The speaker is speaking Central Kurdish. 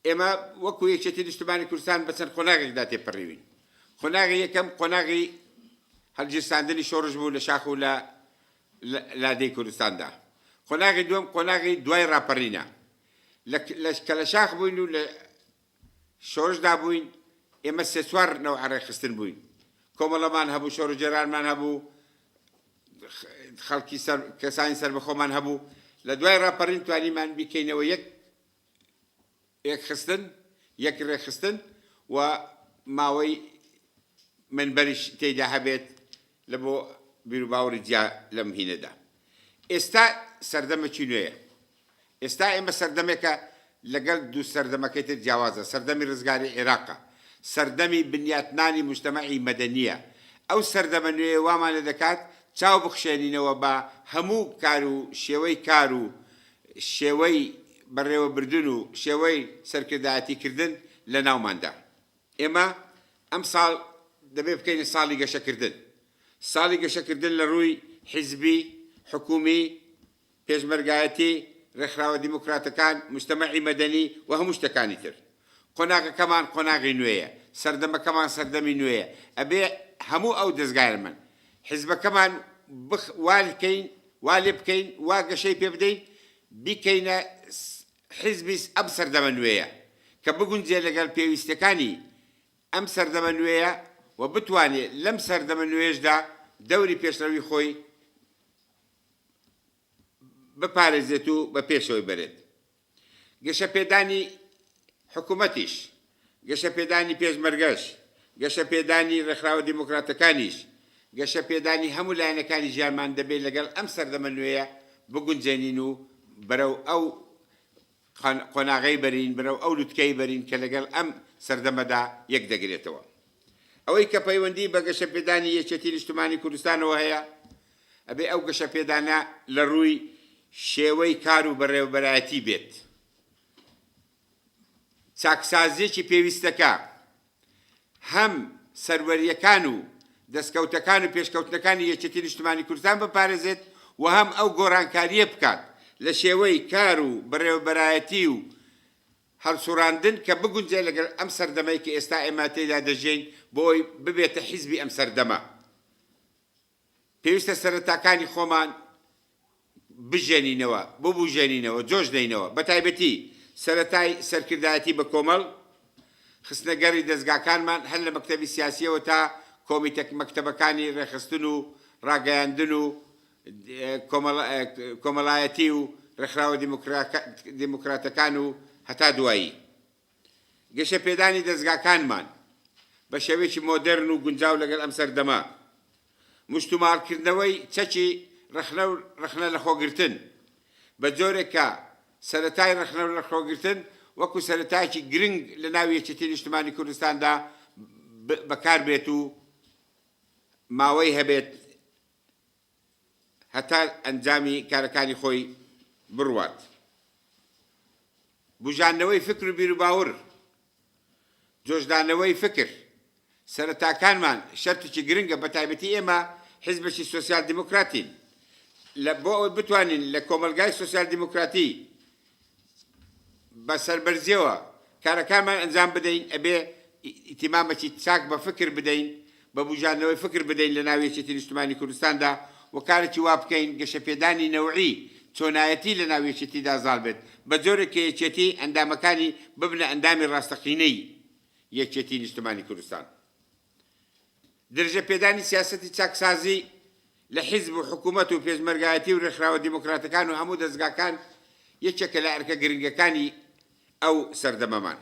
ئێمە وەکو یەکێتی نیشتمانی کوردستان بە چەند قۆناغێکدا تێپەڕیوین. قۆناغی یەکەم قۆناغی هەڵگیرساندنی شۆڕش بوو لە شاخ و لە لادەی کوردستاندا. قۆناغی دووەم قۆناغی دوای ڕاپەڕینە. کە لە شاخ بووین و لە شۆڕشدا بووین، ئێمە سێ چوار نەوع ڕێخستن بووین. کۆمەڵەمان هەبوو، شۆڕجێرانمان هەبوو، خەڵکی کەسانی سەربەخۆمان هەبوو. لە دوای ڕاپەڕین توانیمان بیکەینەوە یەک ڕێخستن و ماوەی منبەریش تێیدا هەبێت لە بۆ بیرروباوەڕی جیا لەم هینەدا. ئێستا سەردەمێکی نوێیە. ئێستا ئێمە سەردەمێکە لەگەڵ دوو سەردەمەکەی تر جیاوازە. سەردەمی ڕزگاری عێراقە، سەردەمی بنیاتنانی مجتەمەعی مەدەنیە. ئەو سەردەمە نوێیە وامانە دەکات چاو بخشێنینەوە بە هەموو کار و شێوەی کار و شێوەی بەڕێوەبردن و شێوەی سەرکردایەتیکردن لە ناوماندا. ئێمە ئەم ساڵ دەبێت بکەینە ساڵی گەشەکردن. ساڵی گەشەکردن لە ڕووی حیزبی، حکومی، پێشمەرگایەتی، ڕێکخراوە دیموکراتەکان، مجتەمەعی مەدەنی و هەموو شتەکانی تر. قۆناغەکەمان قۆناغی نوێیە، سەردەمەکەمان سەردەمی نوێیە. ئەبێ هەموو ئەو دەستگایەمان حیزبەکەمان وا لێ بکەین، وا گەشەی پێ بدەین، بیکەینە حیزبی ئەم سەردەمە نوێیە کە بگونجێ لەگەڵ پێویستەکانی ئەم سەردەمە نوێیە و بتوانێت لەم سەردەمە نوێژدا دەوری پێشڕەوی خۆی بپارێزێت و بە پێشەوەی بەرێت. گەشە پێدانی حکوومەتیش، گەشە پێدانی پێشمەرگەش، گەشە پێدانی ڕێکخراوە دیموکراتەکانیش، گەشە پێدانی هەموو لایەنەکانی ژیانمان دەبێت لەگەڵ ئەم سەردەمە نوێیە بگونجێنین و بەرەو ئەو قۆناغەی بەرین، بەرەو ئەو لوتکەی بەرین کە لەگەڵ ئەم سەردەمەدا یەک دەگرێتەوە. ئەوەی کە پەیوەندی بە گەشە پێدانی یەکێتی نیشتمانی کوردستانەوە هەیە، ئەبێ ئەو گەشە پێدانە لە ڕووی شێوەی کار و بەڕێوەبەرایەتی بێت. چاکسازیەکی پێویستەکە هەم سەروەریەکان و دەستکەوتەکان و پێشکەوتنەکانی یەکێتی نیشتمانی کوردستان بپارێزێت و هەم ئەو گۆڕانکاریە بکات لە شێوەی کار و بەڕێوەبەرایەتی و هەڵسوڕاندن کە بگونجێ لەگەڵ ئەم سەردەمەی کە ئێستا ئێمە تێدا دەژین بۆی ببێتە حیزبی ئەم سەردەمە. پێویستە سەرەتاکانی خۆمان بژێنینەوە، ببوژێنینەوە، جۆش دەینەوە. بە تایبەتی سەرەتای سەرکردایەتی بە کۆمەڵ، خستنەگەڕی دەستگاکانمان هەر لە مەکتەبی سیاسیەوە تا کۆمیتە مەکتەبەکانی ڕێخستن و ڕاگەیاندن و کۆمەڵایەتی و ڕێکخراوە دیموکراتەکان و هەتا دوایی. گەشە پێدانی دەستگاکانمان بە شێوەیەکی مۆدرن و گونجاو لەگەڵ ئەم سەردەما، مشتومالکردنەوەی چەکی ڕخنە لە خۆگرتن بە جۆرێکە سەرەتای ڕخنە لە خۆگرتن وەکو سەرەتایەکی گرنگ لە ناو یەکێتی نیشتمانی کوردستاندا بەکار بێت و ماوەی هەبێت هەتا ئەنجامی کارەکانی خۆی بڕوات. بژاندنەوەی فکر و بیرروباوەڕ، جۆشدانەوەی فکر، سەرەتاکانمان شەرتێکی گرنگە. بە تایبەتی ئێمە حیزبێکی سۆسیال دیموکراتین. بۆ ئەوەی بتوانین لە کۆمەلگای سۆسیال دیموکراتی بە سەربەرزیەوە کارەکانمان ئەنجام بدەین، ئەبێ ئیتیمامێکی چاک بە فکر بدەین، بە بژاندنەوەی فکر بدەین لە ناو یەکێتی نیشتمانی کوردستاندا و کارێکی وا بکەین گەشەپێدانی نەوعی چۆنایەتی لە ناو یەکێتیدا زاڵ بێت بە جۆرێک کە یەکێتی ئەندامەکانی ببنە ئەندامی ڕاستەقینەی یەکێتی نیشتمانی کوردستان. دەرەجەپێدانی سیاسەتی چاکسازی لە حیزب و حکوومەت و پێشمەرگایەتی و ڕێکخراوە دیموکراتەکان و هەموو دەستگاکان یەکێکە لە ئەرکە گرنگەکانی ئەو سەردەمەمان.